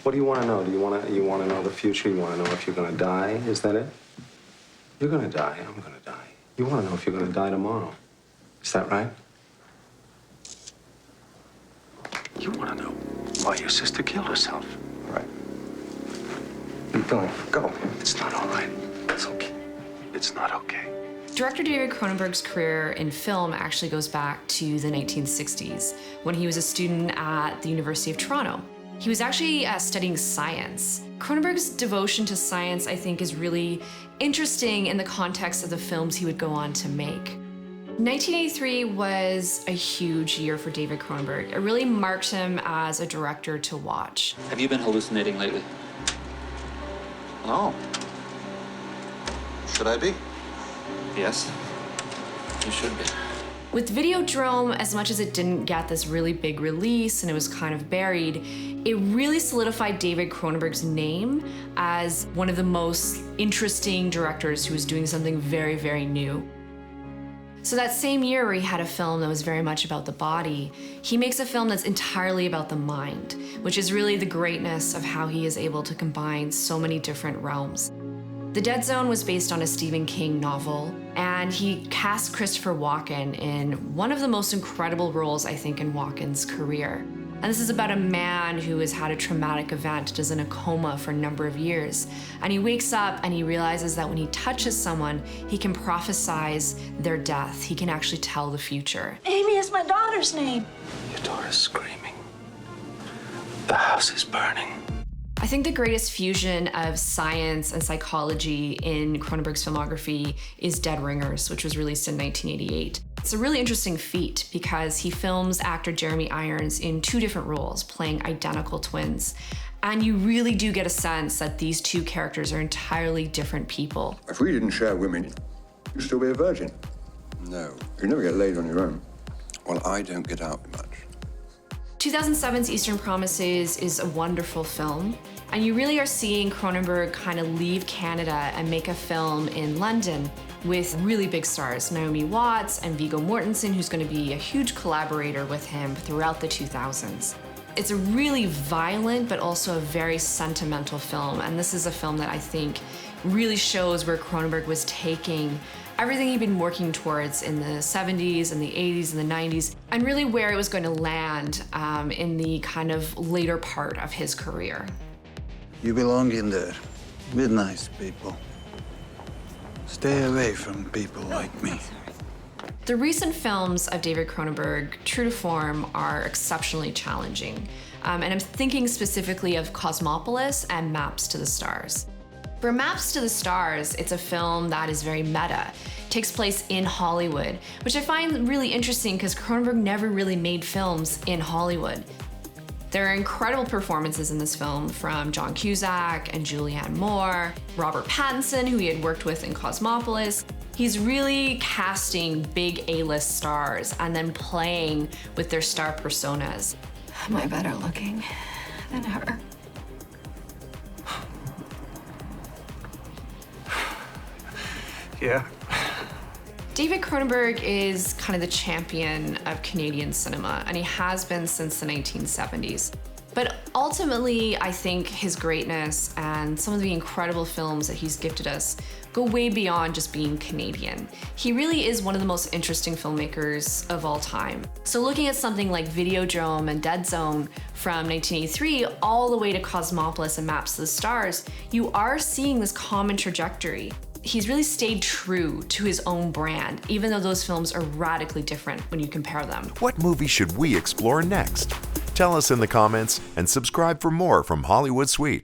What do you want to know? You want to know the future? You want to know if you're going to die? Is that it? You're going to die. I'm going to die. You want to know if you're going to die tomorrow. Is that right? You want to know why your sister killed herself. Right. Keep going. Go. It's not all right. It's okay. It's not okay. Director David Cronenberg's career in film actually goes back to the 1960s, when he was a student at the University of Toronto. He was actually studying science. Cronenberg's devotion to science, I think, is really interesting in the context of the films he would go on to make. 1983 was a huge year for David Cronenberg. It really marked him as a director to watch. Have you been hallucinating lately? No. Should I be? Yes. You should be. With Videodrome, as much as it didn't get this really big release and it was kind of buried, it really solidified David Cronenberg's name as one of the most interesting directors who was doing something very, very new. So that same year where he had a film that was very much about the body, he makes a film that's entirely about the mind, which is really the greatness of how he is able to combine so many different realms. The Dead Zone was based on a Stephen King novel, and he cast Christopher Walken in one of the most incredible roles, I think, in Walken's career. And this is about a man who has had a traumatic event, is in a coma for a number of years. And he wakes up and he realizes that when he touches someone, he can prophesize their death. He can actually tell the future. Amy is my daughter's name. Your daughter's screaming. The house is burning. I think the greatest fusion of science and psychology in Cronenberg's filmography is Dead Ringers, which was released in 1988. It's a really interesting feat because he films actor Jeremy Irons in two different roles, playing identical twins. And you really do get a sense that these two characters are entirely different people. If we didn't share women, you'd still be a virgin. No. You'd never get laid on your own. Well, I don't get out much. 2007's Eastern Promises is a wonderful film, and you really are seeing Cronenberg kind of leave Canada and make a film in London with really big stars, Naomi Watts and Viggo Mortensen, who's going to be a huge collaborator with him throughout the 2000s. It's a really violent but also a very sentimental film, and this is a film that I think really shows where Cronenberg was taking everything he'd been working towards in the 70s and the 80s and the 90s, and really where it was going to land in the kind of later part of his career. You belong in there with nice people. Stay away from people like me. The recent films of David Cronenberg, true to form, are exceptionally challenging. And I'm thinking specifically of Cosmopolis and Maps to the Stars. For Maps to the Stars, it's a film that is very meta. It takes place in Hollywood, which I find really interesting because Cronenberg never really made films in Hollywood. There are incredible performances in this film from John Cusack and Julianne Moore, Robert Pattinson, who he had worked with in Cosmopolis. He's really casting big A-list stars and then playing with their star personas. Am I better looking than her? Yeah. David Cronenberg is kind of the champion of Canadian cinema, and he has been since the 1970s. But ultimately, I think his greatness and some of the incredible films that he's gifted us go way beyond just being Canadian. He really is one of the most interesting filmmakers of all time. So looking at something like Videodrome and Dead Zone from 1983 all the way to Cosmopolis and Maps to the Stars, you are seeing this common trajectory. He's really stayed true to his own brand, even though those films are radically different when you compare them. What movie should we explore next? Tell us in the comments and subscribe for more from Hollywood Suite.